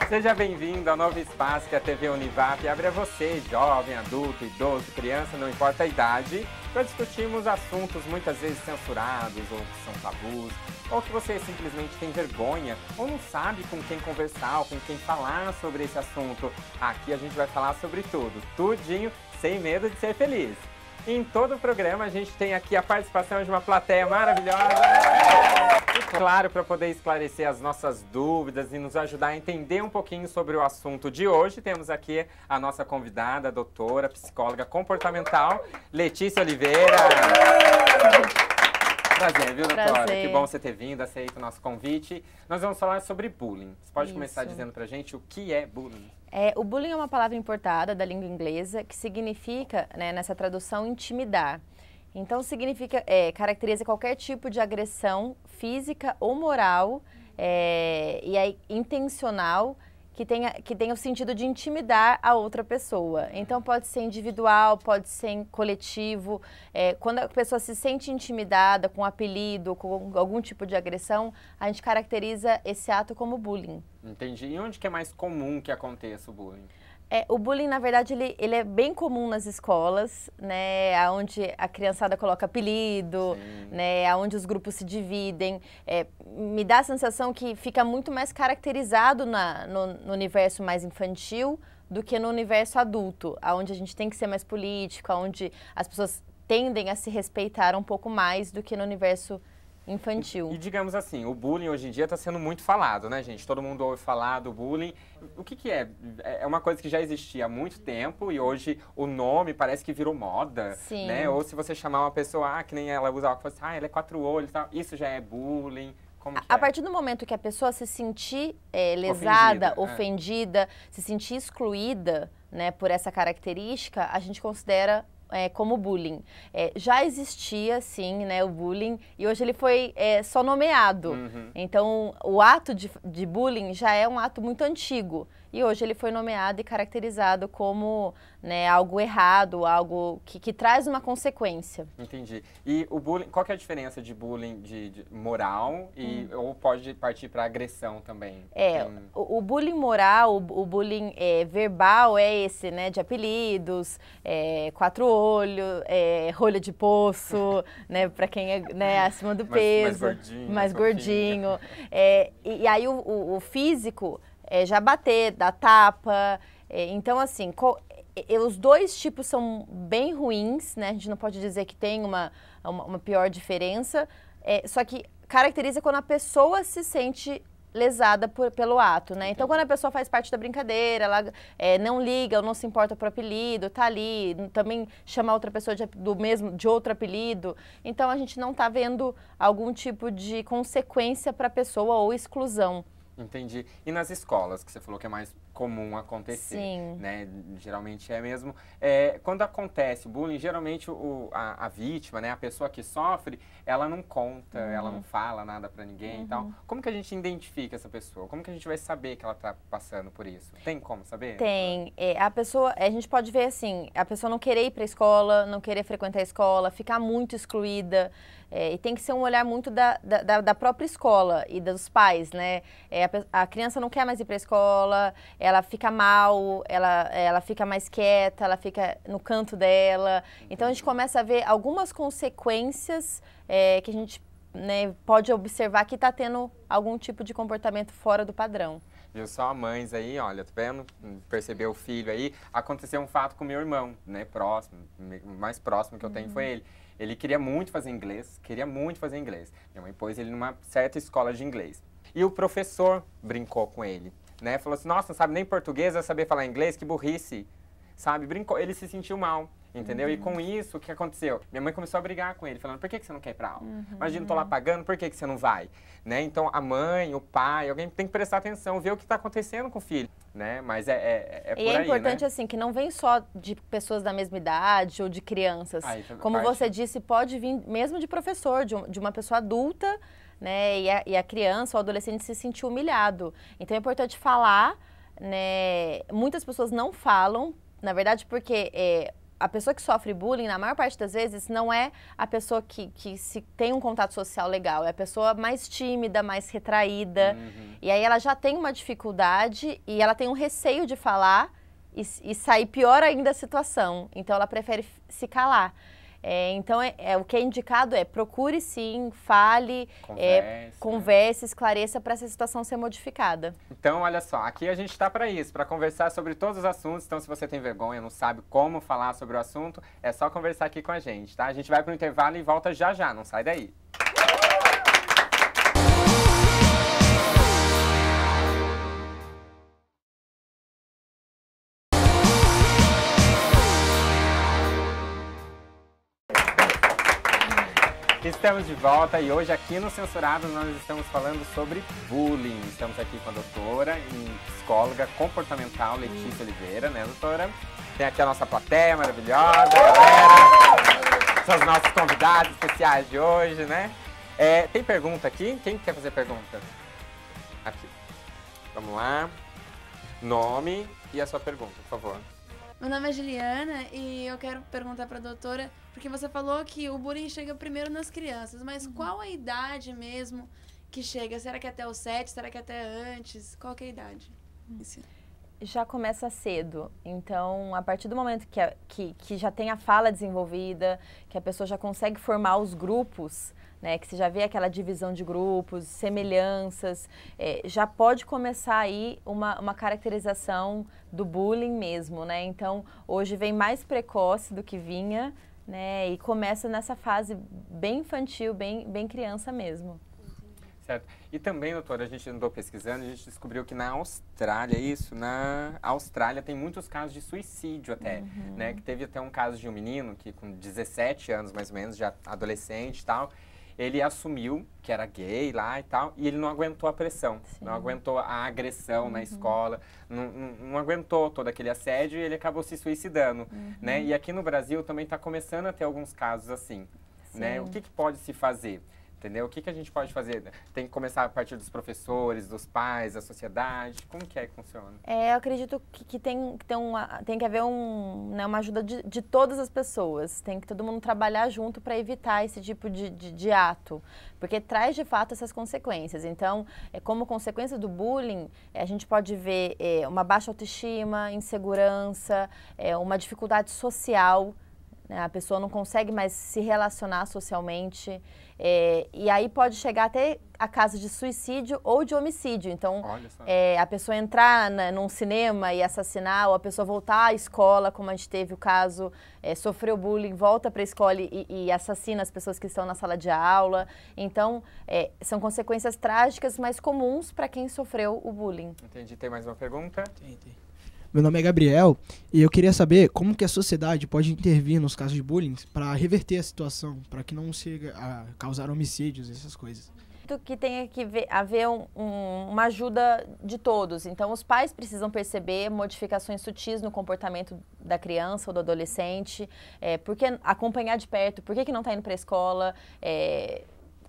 Seja bem-vindo ao novo espaço que a TV Univap abre a você, jovem, adulto, idoso, criança, não importa a idade, para discutirmos assuntos muitas vezes censurados ou que são tabus, ou que você simplesmente tem vergonha ou não sabe com quem conversar ou com quem falar sobre esse assunto. Aqui a gente vai falar sobre tudo, tudinho, sem medo de ser feliz. Em todo o programa a gente tem aqui a participação de uma plateia maravilhosa. E claro, para poder esclarecer as nossas dúvidas e nos ajudar a entender um pouquinho sobre o assunto de hoje, temos aqui a nossa convidada, a doutora, psicóloga comportamental, Letícia Oliveira. Prazer, viu, doutora? Prazer. Que bom você ter vindo, aceito o nosso convite. Nós vamos falar sobre bullying. Você pode Isso. começar dizendo pra gente o que é bullying? O bullying é uma palavra importada da língua inglesa que significa, né, nessa tradução, intimidar. Então, significa, caracteriza qualquer tipo de agressão física ou moral e aí, intencional que tenha o sentido de intimidar a outra pessoa. Então, pode ser individual, pode ser coletivo. Quando a pessoa se sente intimidada com um apelido, com algum tipo de agressão, a gente caracteriza esse ato como bullying. Entendi. E onde que é mais comum que aconteça o bullying? O bullying, na verdade, ele é bem comum nas escolas, né, onde a criançada coloca apelido, né, onde os grupos se dividem. Me dá a sensação que fica muito mais caracterizado no universo mais infantil do que no universo adulto, onde a gente tem que ser mais político, onde as pessoas tendem a se respeitar um pouco mais do que no universo infantil. E digamos assim, o bullying hoje em dia está sendo muito falado, né, gente? Todo mundo ouve falar do bullying. O que é? É uma coisa que já existia há muito tempo e hoje o nome parece que virou moda, Sim. né? Ou se você chamar uma pessoa, que nem ela usa óculos, ela é quatro olhos e tal, isso já é bullying. Como que A é? partir do momento que a pessoa se sentir lesada, ofendida, se sentir excluída, né, por essa característica, a gente considera como bullying. Já existia, sim, né, o bullying, e hoje ele foi só nomeado. Então, o ato de bullying já é um ato muito antigo, e hoje ele foi nomeado e caracterizado como, né, algo errado, algo que traz uma consequência. Entendi. E o bullying, qual que é a diferença de bullying de moral ou pode partir para agressão também? O bullying moral, o bullying verbal é esse, né, de apelidos, quatro olhos, rolha de poço, né, para quem é, né, acima do peso, mais gordinho. E aí o físico já bater, dar tapa. Então, assim, os dois tipos são bem ruins, né? A gente não pode dizer que tem uma pior diferença, só que caracteriza quando a pessoa se sente lesada pelo ato, né? Então, quando a pessoa faz parte da brincadeira, ela não liga ou não se importa pro apelido, tá ali, também chama outra pessoa de outro apelido, então a gente não tá vendo algum tipo de consequência para a pessoa ou exclusão. Entendi. E nas escolas, que você falou que é mais comum acontecer, Sim. né? Geralmente é mesmo. Quando acontece bullying, geralmente a vítima, né? A pessoa que sofre, ela não conta, ela não fala nada pra ninguém e tal. Como que a gente identifica essa pessoa? Como que a gente vai saber que ela tá passando por isso? Tem como saber? Tem. A gente pode ver assim, a pessoa não querer ir pra escola, não querer frequentar a escola, ficar muito excluída. E tem que ser um olhar muito da própria escola e dos pais, né? A criança não quer mais ir para a escola, ela fica mal, ela fica mais quieta, ela fica no canto dela. Então a gente começa a ver algumas consequências que a gente, né, pode observar que está tendo algum tipo de comportamento fora do padrão. Viu só, mães aí, olha, tá vendo? Percebeu o filho aí. Aconteceu um fato com meu irmão, né? O mais próximo que eu tenho foi ele. Ele queria muito fazer inglês, Minha mãe pôs ele numa certa escola de inglês. E o professor brincou com ele, né? Falou assim, nossa, não sabe nem português, vai saber falar inglês, que burrice. Sabe, brincou, ele se sentiu mal, entendeu? E com isso, o que aconteceu? Minha mãe começou a brigar com ele, falando, por que você não quer ir pra aula? Imagina, tô lá pagando, por que você não vai? Né? Então, a mãe, o pai, alguém tem que prestar atenção, ver o que tá acontecendo com o filho, né? Mas por aí, E é importante, né? assim, que não vem só de pessoas da mesma idade ou de crianças. Como você disse, pode vir mesmo de professor, de uma pessoa adulta, né? E a criança ou adolescente se sentir humilhado. Então, é importante falar, né? Muitas pessoas não falam, na verdade, porque a pessoa que sofre bullying, na maior parte das vezes, não é a pessoa que se tem um contato social legal, é a pessoa mais tímida, mais retraída, e aí ela já tem uma dificuldade e ela tem um receio de falar e sair pior ainda a situação, então ela prefere se calar. Então, o que é indicado é procure sim, fale, converse, esclareça para essa situação ser modificada. Então, olha só, aqui a gente está para isso, para conversar sobre todos os assuntos. Então, se você tem vergonha, não sabe como falar sobre o assunto, é só conversar aqui com a gente, tá? A gente vai para o intervalo e volta já já, não sai daí. Estamos de volta e hoje aqui no Censurado nós estamos falando sobre bullying. Estamos aqui com a doutora e psicóloga comportamental Letícia Oliveira, né, doutora? Tem aqui a nossa plateia maravilhosa, galera. São os nossos convidados especiais de hoje, né? Tem pergunta aqui? Quem quer fazer pergunta? Aqui. Vamos lá. Nome e a sua pergunta, por favor. Meu nome é Juliana e eu quero perguntar para a doutora, porque você falou que o bullying chega primeiro nas crianças, mas qual a idade mesmo que chega? Será que é até os 7? Será que é até antes? Qual que é a idade? Já começa cedo, então a partir do momento que já tem a fala desenvolvida, que a pessoa já consegue formar os grupos, né, que você já vê aquela divisão de grupos, semelhanças, já pode começar aí uma caracterização do bullying mesmo, né? Então, hoje vem mais precoce do que vinha, né, e começa nessa fase bem infantil, bem criança mesmo. Certo. E também, doutora, a gente andou pesquisando e a gente descobriu que na Austrália, na Austrália tem muitos casos de suicídio até, né? Que teve até um caso de um menino que com 17 anos mais ou menos, já adolescente e tal, ele assumiu que era gay lá e tal, e ele não aguentou a pressão, não aguentou a agressão na escola, não aguentou todo aquele assédio e ele acabou se suicidando, né? E aqui no Brasil também está começando a ter alguns casos assim, né? O que pode se fazer? Entendeu? O que a gente pode fazer? Tem que começar a partir dos professores, dos pais, da sociedade? Como que funciona? Eu acredito que tem que haver uma ajuda de todas as pessoas. Tem que todo mundo trabalhar junto para evitar esse tipo de ato. Porque traz, de fato, essas consequências. Então, como consequência do bullying, a gente pode ver uma baixa autoestima, insegurança, uma dificuldade social. A pessoa não consegue mais se relacionar socialmente, e aí pode chegar até a caso de suicídio ou de homicídio. Então, a pessoa entrar num cinema e assassinar, ou a pessoa voltar à escola, como a gente teve o caso, sofreu bullying, volta para a escola e assassina as pessoas que estão na sala de aula. Então, são consequências trágicas, mas comuns para quem sofreu o bullying. Entendi. Tem mais uma pergunta? Tem. Meu nome é Gabriel e eu queria saber como que a sociedade pode intervir nos casos de bullying para reverter a situação, para que não chegue a causar homicídios, essas coisas. Que tem que haver uma ajuda de todos. Então, os pais precisam perceber modificações sutis no comportamento da criança ou do adolescente, porque acompanhar de perto, por que não está indo para a escola,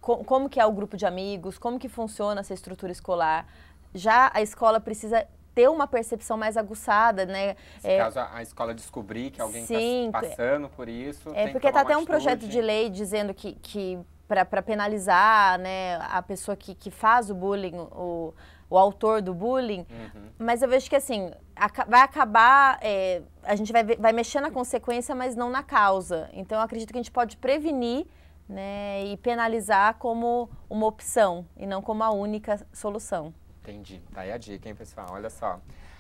como que é o grupo de amigos, como que funciona essa estrutura escolar. Já a escola precisa ter uma percepção mais aguçada, né? Caso a escola descobrir que alguém está passando por isso, tem porque está até um projeto de lei dizendo que para penalizar, né, a pessoa que faz o bullying, o autor do bullying, mas eu vejo que assim, vai acabar, a gente vai mexer na consequência, mas não na causa. Então eu acredito que a gente pode prevenir, né, e penalizar como uma opção e não como a única solução. Entendi. Tá aí a dica, hein, pessoal? Olha só.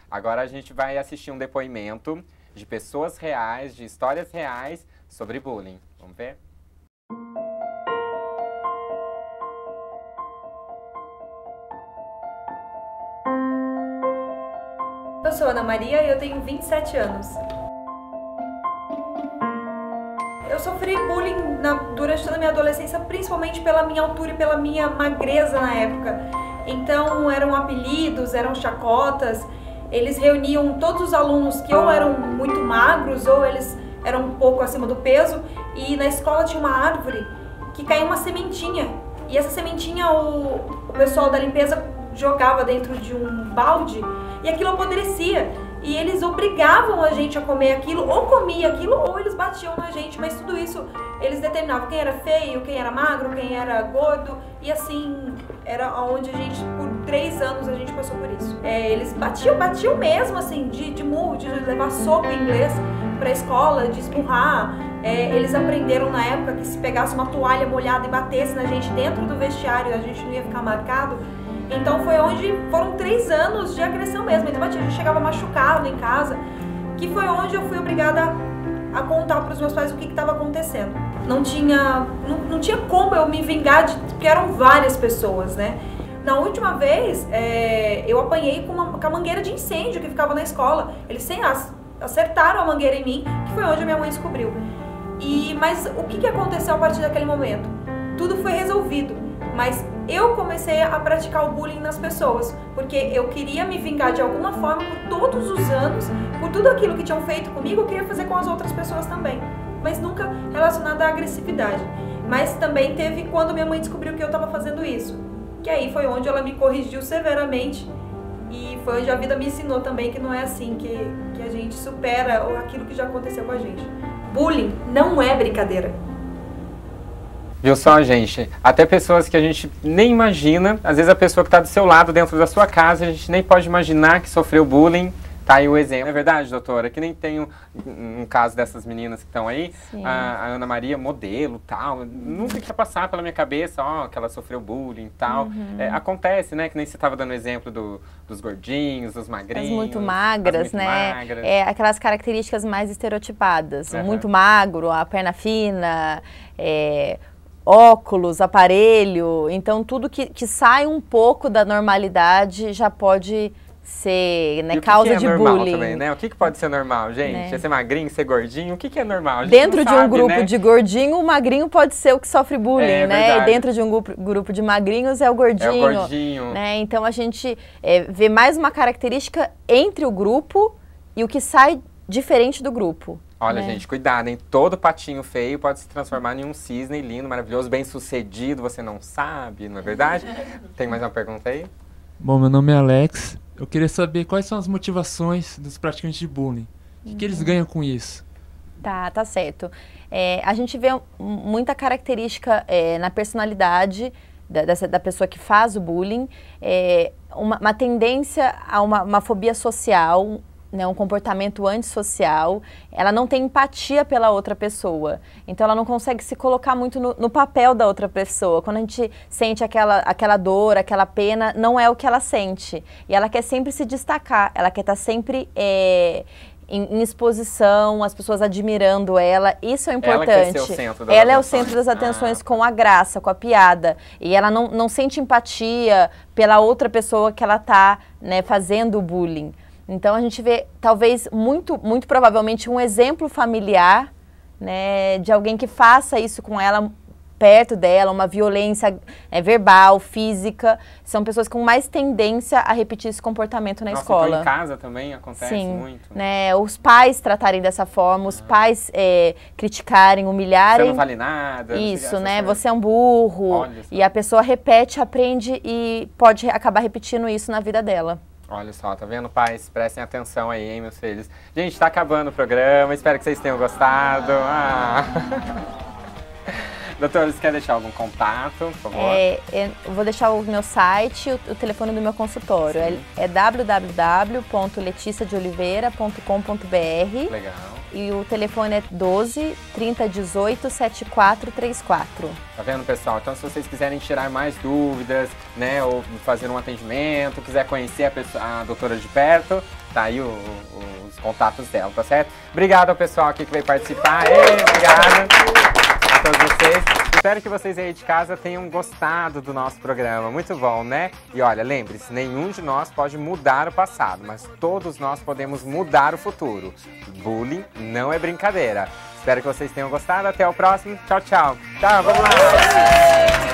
Agora a gente vai assistir um depoimento de pessoas reais, de histórias reais sobre bullying. Vamos ver? Eu sou Ana Maria e eu tenho 27 anos. Eu sofri bullying durante toda a minha adolescência, principalmente pela minha altura e pela minha magreza na época. Então, eram apelidos, eram chacotas, eles reuniam todos os alunos que ou eram muito magros ou eles eram um pouco acima do peso, e na escola tinha uma árvore que caía uma sementinha, e essa sementinha o pessoal da limpeza jogava dentro de um balde e aquilo apodrecia. e eles obrigavam a gente a comer aquilo, ou comia aquilo, ou eles batiam na gente, mas tudo isso eles determinavam quem era feio, quem era magro, quem era gordo, e assim, era onde a gente, por 3 anos a gente passou por isso. Eles batiam mesmo, assim, de murro, de levar soco em inglês pra escola, de esmurrar. Eles aprenderam na época que se pegasse uma toalha molhada e batesse na gente dentro do vestiário, a gente não ia ficar marcado. Então foram 3 anos de agressão mesmo. Eles batiam, a gente chegava machucado em casa, que foi onde eu fui obrigada a contar para os meus pais o que estava acontecendo. Não tinha como eu me vingar, porque eram várias pessoas, né? Na última vez, eu apanhei com a mangueira de incêndio que ficava na escola. Eles acertaram a mangueira em mim, que foi onde a minha mãe descobriu. Mas o que aconteceu a partir daquele momento? Tudo foi resolvido, mas eu comecei a praticar o bullying nas pessoas, porque eu queria me vingar de alguma forma por todos os anos, por tudo aquilo que tinham feito comigo, eu queria fazer com as outras pessoas também, mas nunca relacionado à agressividade. Mas também teve quando minha mãe descobriu que eu estava fazendo isso, que aí foi onde ela me corrigiu severamente, e foi onde a vida me ensinou também que não é assim que a gente supera aquilo que já aconteceu com a gente. Bullying não é brincadeira. Viu só, gente? Até pessoas que a gente nem imagina, às vezes a pessoa que está do seu lado, dentro da sua casa, a gente nem pode imaginar que sofreu bullying. Tá aí o exemplo. É verdade, doutora? Que nem tem um caso dessas meninas que estão aí, a Ana Maria, modelo, tal. Nunca quer passar pela minha cabeça, que ela sofreu bullying e tal. Acontece, né? Que nem você estava dando exemplo dos gordinhos, dos magrinhos. As muito magras, né? Magras. Aquelas características mais estereotipadas. Muito magro, a perna fina, óculos, aparelho. Então, tudo que sai um pouco da normalidade já pode ser, né, causa de bullying. Também, né? O que pode ser normal, gente? Né? É ser magrinho, ser gordinho? O que é normal? Dentro de um grupo de gordinho, o magrinho pode ser o que sofre bullying, né? Verdade. E dentro de um grupo de magrinhos é o gordinho. É o gordinho. Né? Então a gente vê mais uma característica entre o grupo e o que sai diferente do grupo. Olha, gente, cuidado, hein? Todo patinho feio pode se transformar em um cisne lindo, maravilhoso, bem-sucedido, você não sabe, não é verdade? Tem mais uma pergunta aí? Bom, meu nome é Alex. Eu queria saber quais são as motivações dos praticantes de bullying. O que eles ganham com isso? Tá certo. A gente vê muita característica na personalidade da pessoa que faz o bullying, uma tendência a uma fobia social, né, um comportamento antissocial. Ela não tem empatia pela outra pessoa, então ela não consegue se colocar muito no papel da outra pessoa. Quando a gente sente aquela dor, aquela pena, não é o que ela sente, e ela quer sempre se destacar, ela quer estar sempre em exposição, as pessoas admirando ela. Isso é importante. Ela quer ser o centro das Ela é o centro das atenções, com a graça, com a piada, e ela não sente empatia pela outra pessoa que ela está, né, fazendo o bullying. Então a gente vê, talvez, muito provavelmente, um exemplo familiar, né, de alguém que faça isso com ela, perto dela, uma violência verbal, física. São pessoas com mais tendência a repetir esse comportamento na escola. Então em casa também acontece muito. Né? Os pais tratarem dessa forma, os pais criticarem, humilharem. Você não vale nada. Isso, né? Você é um burro. E a pessoa repete, aprende e pode acabar repetindo isso na vida dela. Olha só, tá vendo, pais? Prestem atenção aí, hein, meus filhos. Gente, tá acabando o programa, espero que vocês tenham gostado. Doutora, você quer deixar algum contato, por favor? Eu vou deixar o meu site, o telefone do meu consultório. É www.leticiadeoliveira.com.br. Legal. E o telefone é 12 3018 7434. Tá vendo, pessoal? Então, se vocês quiserem tirar mais dúvidas, né, ou fazer um atendimento, quiser conhecer a doutora de perto, tá aí os contatos dela, tá certo? Obrigado ao pessoal aqui que veio participar. Obrigada a todos vocês. Espero que vocês aí de casa tenham gostado do nosso programa. Muito bom, né? E olha, lembre-se, nenhum de nós pode mudar o passado, mas todos nós podemos mudar o futuro. Bullying não é brincadeira. Espero que vocês tenham gostado. Até o próximo. Tchau, tchau. Tchau, vamos lá.